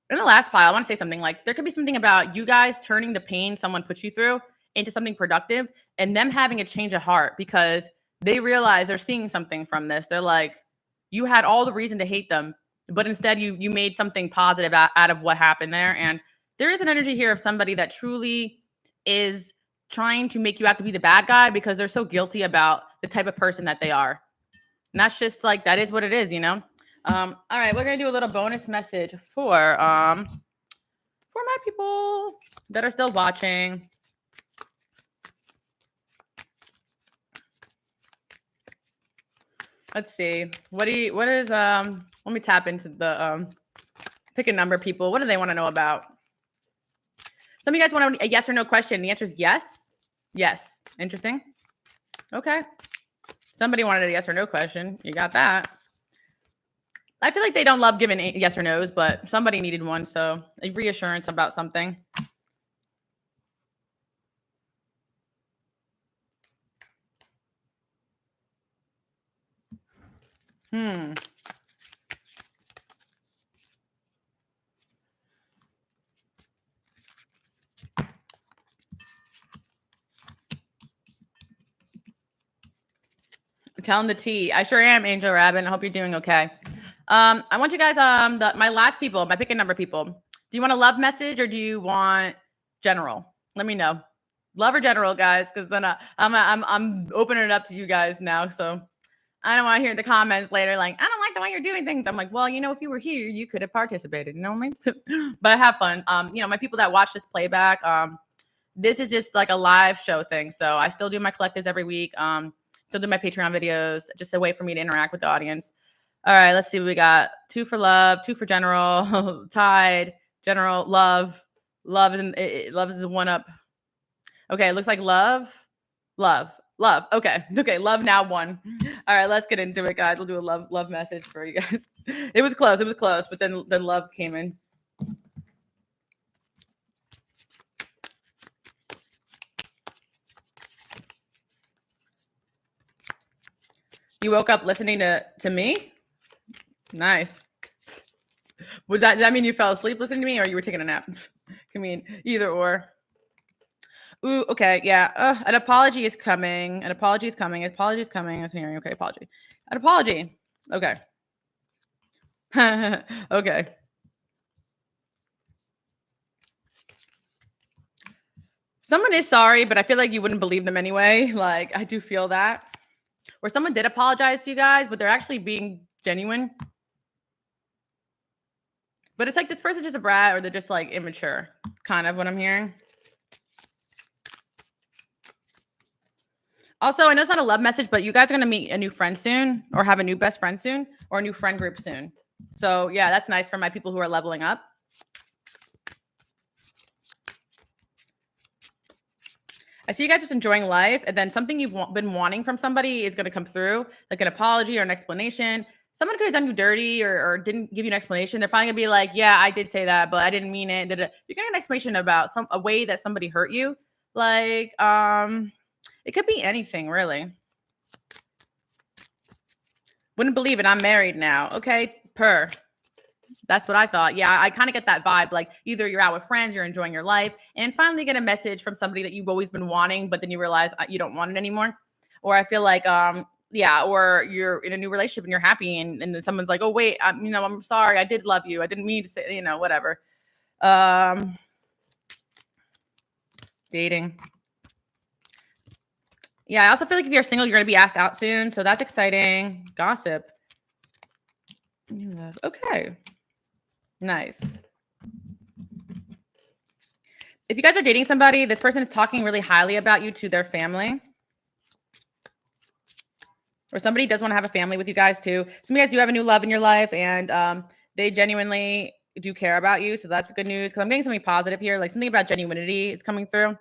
in the last pile, I want to say something like there could be something about you guys turning the pain someone put you through into something productive and them having a change of heart because they realize they're seeing something from this. They're like, you had all the reason to hate them, but instead you made something positive out of what happened there. And there is an energy here of somebody that truly is trying to make you out to be the bad guy because they're so guilty about the type of person that they are. And that's just like, that is what it is, All right, we're gonna do a little bonus message for my people that are still watching. Let's see. What is let me tap into the pick a number people. What do they want to know about? Some of you guys want a yes or no question. The answer is yes. Yes. Interesting. Okay. Somebody wanted a yes or no question. You got that. I feel like they don't love giving yes or no's, but somebody needed one. So a reassurance about something. Telling the tea. I sure am, Angel Rabbit. I hope you're doing okay. I want you guys, my last people, my pick a number people. Do you want a love message or do you want general? Let me know. Love or general, guys, because then I'm opening it up to you guys now. So I don't want to hear the comments later like, I don't like the way you're doing things. I'm like, well, if you were here, you could have participated. You know what I mean? But I have fun. My people that watch this playback, this is just like a live show thing. So I still do my collectives every week. Still do my Patreon videos, just a way for me to interact with the audience. All right, let's see what we got. 2 for love, 2 for general, tied, general, love. Love is a 1 up. Okay, it looks like love. Okay, love now 1. All right, let's get into it, guys. We'll do a love message for you guys. It was close, but then love came in. You woke up listening to me? Nice. Does that mean you fell asleep listening to me or you were taking a nap? I mean, either or. Ooh, okay, yeah. An apology is coming. An apology is coming. An apology is coming. I was hearing. Okay, apology. An apology. Okay. Okay. Someone is sorry, but I feel like you wouldn't believe them anyway. Like, I do feel that. Or someone did apologize to you guys, but they're actually being genuine. But it's like this person's just a brat or they're just like immature, kind of what I'm hearing. Also, I know it's not a love message, but you guys are going to meet a new friend soon or have a new best friend soon or a new friend group soon. So yeah, that's nice for my people who are leveling up. I see you guys just enjoying life, and then something you've been wanting from somebody is going to come through, like an apology or an explanation. Someone could have done you dirty or didn't give you an explanation. They're finally going to be like, yeah, I did say that, but I didn't mean it. You're getting an explanation about a way that somebody hurt you. Like, it could be anything, really. Wouldn't believe it. I'm married now. Okay, That's what I thought. Yeah, I kind of get that vibe. Like either you're out with friends, you're enjoying your life, and finally get a message from somebody that you've always been wanting, but then you realize you don't want it anymore. Or I feel like, or you're in a new relationship and you're happy, and then someone's like, oh wait, I'm sorry, I did love you, I didn't mean to say, whatever. Dating. Yeah, I also feel like if you're single, you're gonna be asked out soon, so that's exciting. Gossip. Okay. Nice. If you guys are dating somebody, this person is talking really highly about you to their family. Or somebody does want to have a family with you guys too. Some of you guys do have a new love in your life and they genuinely do care about you. So that's good news because I'm getting something positive here. Like something about genuinity is coming through.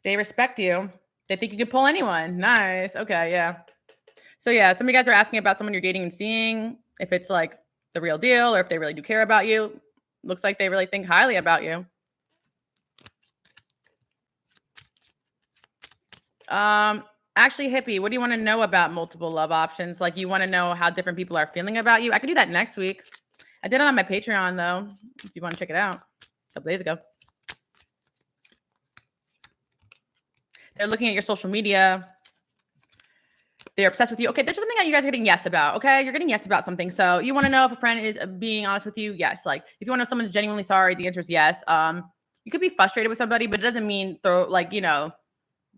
They respect you. They think you can pull anyone. Nice. Okay, yeah. So yeah, some of you guys are asking about someone you're dating and seeing, if it's like the real deal or if they really do care about you. Looks like they really think highly about you. Actually, Hippie, what do you want to know about multiple love options? Like you want to know how different people are feeling about you? I could do that next week. I did it on my Patreon though, if you want to check it out. A couple days ago. They're looking at your social media. They're obsessed with you. Okay, there's something that you guys are getting yes about. Okay, you're getting yes about something. So you want to know if a friend is being honest with you? Yes. Like if you want to know if someone's genuinely sorry, the answer is yes. you could be frustrated with somebody, but it doesn't mean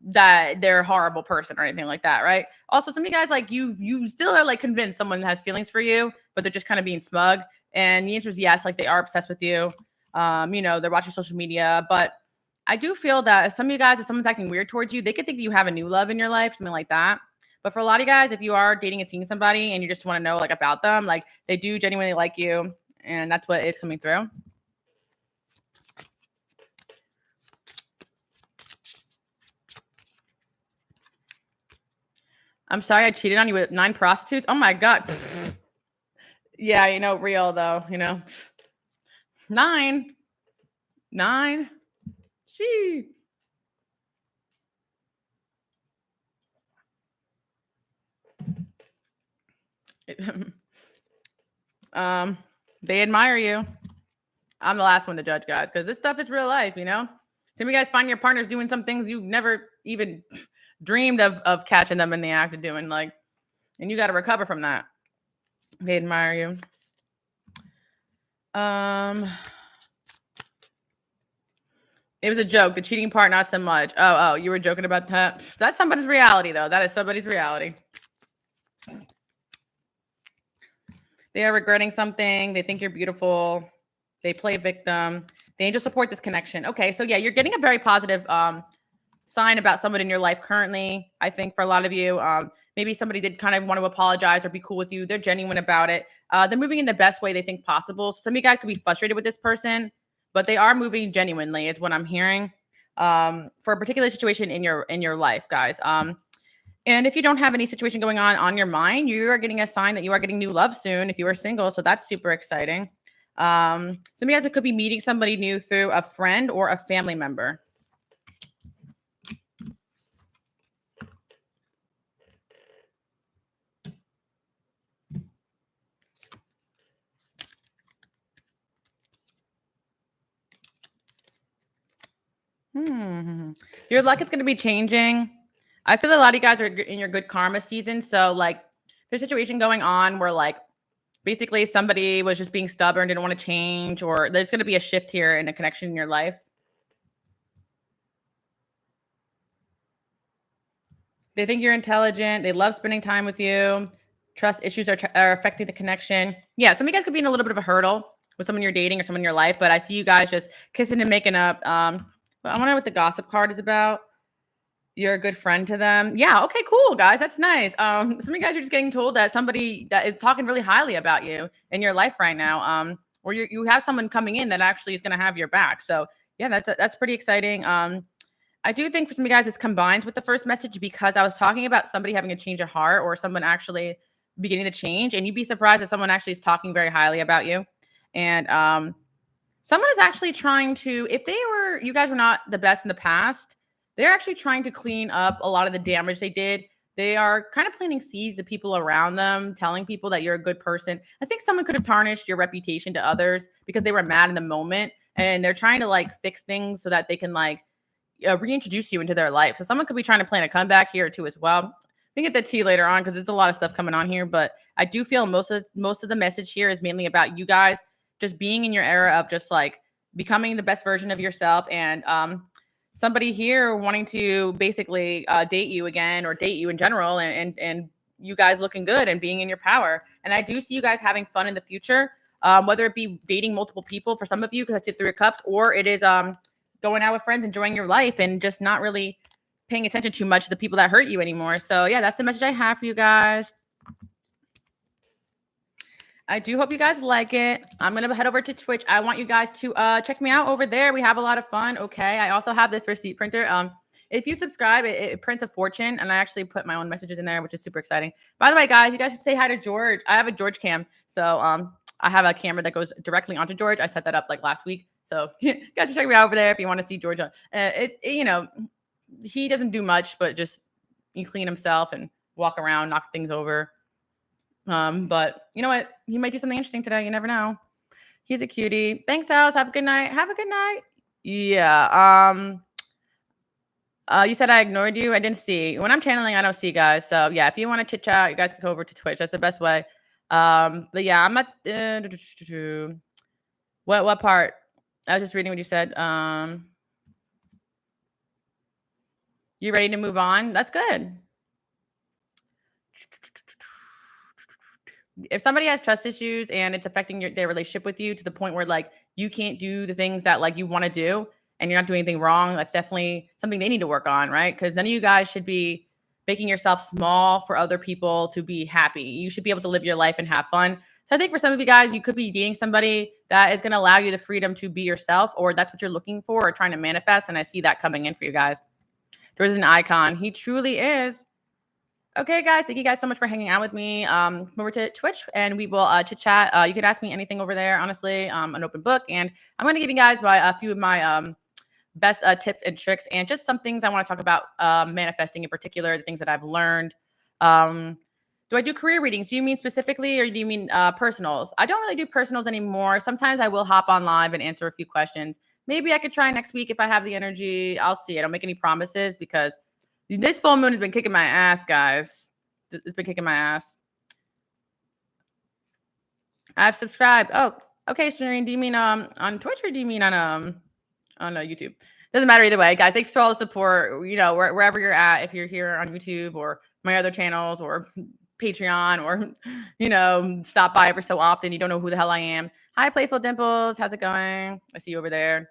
that they're a horrible person or anything like that, right? Also, some of you guys, like, you still are like convinced someone has feelings for you, but they're just kind of being smug. And the answer is yes, like they are obsessed with you. They're watching social media, but I do feel that if some of you guys, if someone's acting weird towards you, they could think you have a new love in your life, something like that. But for a lot of you guys, if you are dating and seeing somebody and you just want to know like about them, like they do genuinely like you, and that's what is coming through. I'm sorry I cheated on you with 9 prostitutes. Oh my God. Yeah, real though, 9. 9. Gee. They admire you. I'm the last one to judge, guys, because this stuff is real life, Some of you guys find your partners doing some things you never even dreamed of catching them in the act of doing, like, and you got to recover from that. They admire you. It was a joke. The cheating part, not so much. Oh, you were joking about that? That's somebody's reality, though. That is somebody's reality. They are regretting something. They think you're beautiful. They play victim. The angels support this connection. Okay, so yeah, you're getting a very positive sign about someone in your life currently. I think for a lot of you, maybe somebody did kind of want to apologize or be cool with you. They're genuine about it. They're moving in the best way they think possible. Some of you guys could be frustrated with this person, but they are moving genuinely, is what I'm hearing, for a particular situation in your life, guys. And if you don't have any situation going on your mind, you are getting a sign that you are getting new love soon if you are single. So that's super exciting. Some of you guys could be meeting somebody new through a friend or a family member. Your luck is going to be changing. I feel a lot of you guys are in your good karma season. So, like, there's a situation going on where, like, basically somebody was just being stubborn, didn't want to change, or there's going to be a shift here in a connection in your life. They think you're intelligent. They love spending time with you. Trust issues are affecting the connection. Yeah, some of you guys could be in a little bit of a hurdle with someone you're dating or someone in your life, but I see you guys just kissing and making up. But I wonder what the gossip card is about. You're a good friend to them. Yeah, okay, cool, guys. That's nice. Some of you guys are just getting told that somebody that is talking really highly about you in your life right now. Or you have someone coming in that actually is going to have your back. So yeah, that's pretty exciting. I do think for some of you guys, this combines with the first message because I was talking about somebody having a change of heart or someone actually beginning to change, and you'd be surprised if someone actually is talking very highly about you. And someone is actually trying to, if you guys were not the best in the past, they're actually trying to clean up a lot of the damage they did. They are kind of planting seeds of people around them, telling people that you're a good person. I think someone could have tarnished your reputation to others because they were mad in the moment, and they're trying to like fix things so that they can like reintroduce you into their life. So someone could be trying to plan a comeback here too as well. We can get the tea later on because there's a lot of stuff coming on here, but I do feel most of the message here is mainly about you guys just being in your era of just like becoming the best version of yourself, and somebody here wanting to basically date you again or date you in general, and you guys looking good and being in your power. And I do see you guys having fun in the future, whether it be dating multiple people for some of you because I did 3 cups, or it is going out with friends, enjoying your life, and just not really paying attention too much to the people that hurt you anymore. So yeah, that's the message I have for you guys. I do hope you guys like it. I'm going to head over to Twitch. I want you guys to check me out over there. We have a lot of fun. Okay. I also have this receipt printer. If you subscribe, it prints a fortune, and I actually put my own messages in there, which is super exciting. By the way, guys, you guys should say hi to George. I have a George cam. So I have a camera that goes directly onto George. I set that up like last week. So you guys should check me out over there if you want to see George. He doesn't do much, but just he clean himself and walk around, knock things over. But you know what? He might do something interesting today. You never know. He's a cutie. Thanks, Alice. Have a good night. Have a good night. Yeah. You said I ignored you. I didn't see. When I'm channeling, I don't see guys. So yeah, if you want to chit chat, you guys can go over to Twitch. That's the best way. But yeah, I'm at what part? I was just reading what you said. You ready to move on? That's good. If somebody has trust issues and it's affecting their relationship with you to the point where like you can't do the things that like you want to do and you're not doing anything wrong, that's definitely something they need to work on, right? Because none of you guys should be making yourself small for other people to be happy. You should be able to live your life and have fun. So I think for some of you guys, you could be dating somebody that is going to allow you the freedom to be yourself, or that's what you're looking for or trying to manifest. And I see that coming in for you guys. There's an icon. He truly is. Okay, guys, thank you guys so much for hanging out with me. Come over to Twitch and we will chit chat. You can ask me anything over there, honestly. An open book. And I'm going to give you guys a few of my best tips and tricks and just some things I want to talk about manifesting in particular, the things that I've learned. Do I do career readings? Do you mean specifically or do you mean personals? I don't really do personals anymore. Sometimes I will hop on live and answer a few questions. Maybe I could try next week if I have the energy. I'll see. I don't make any promises because this full moon has been kicking my ass, guys. It's been kicking my ass. I've subscribed. Oh, okay, Serene. Do you mean on Twitch or do you mean on YouTube? Doesn't matter either way, guys. Thanks for all the support. You know, wherever you're at, if you're here on YouTube or my other channels or Patreon or stop by ever so often. You don't know who the hell I am. Hi, Playful Dimples. How's it going? I see you over there.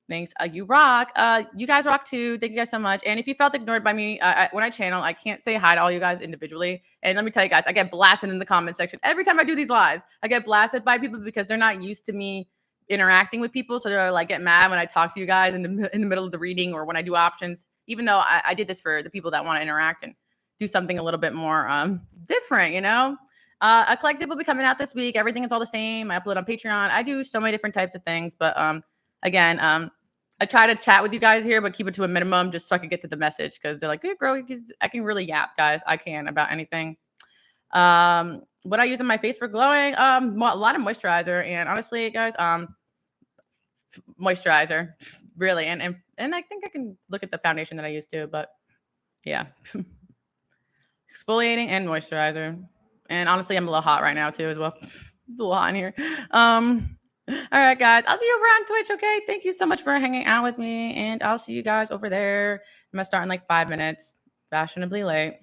Thanks. You rock. You guys rock too. Thank you guys so much. And if you felt ignored by me when I channel, I can't say hi to all you guys individually. And let me tell you guys, I get blasted in the comment section every time I do these lives. I get blasted by people because they're not used to me interacting with people, so they're like get mad when I talk to you guys in the middle of the reading or when I do options. Even though I did this for the people that want to interact and do something a little bit more different, A collective will be coming out this week. Everything is all the same. I upload on Patreon. I do so many different types of things, but again, I try to chat with you guys here, but keep it to a minimum just so I can get to the message because they're like, hey, girl, I can really yap, guys. I can about anything. What I use on my face for glowing, a lot of moisturizer. And honestly, guys, moisturizer, really. And I think I can look at the foundation that I use too, but yeah. Exfoliating and moisturizer. And honestly, I'm a little hot right now too as well. It's a little hot in here. All right, guys. I'll see you over on Twitch, okay? Thank you so much for hanging out with me, and I'll see you guys over there. I'm going to start in like 5 minutes. Fashionably late.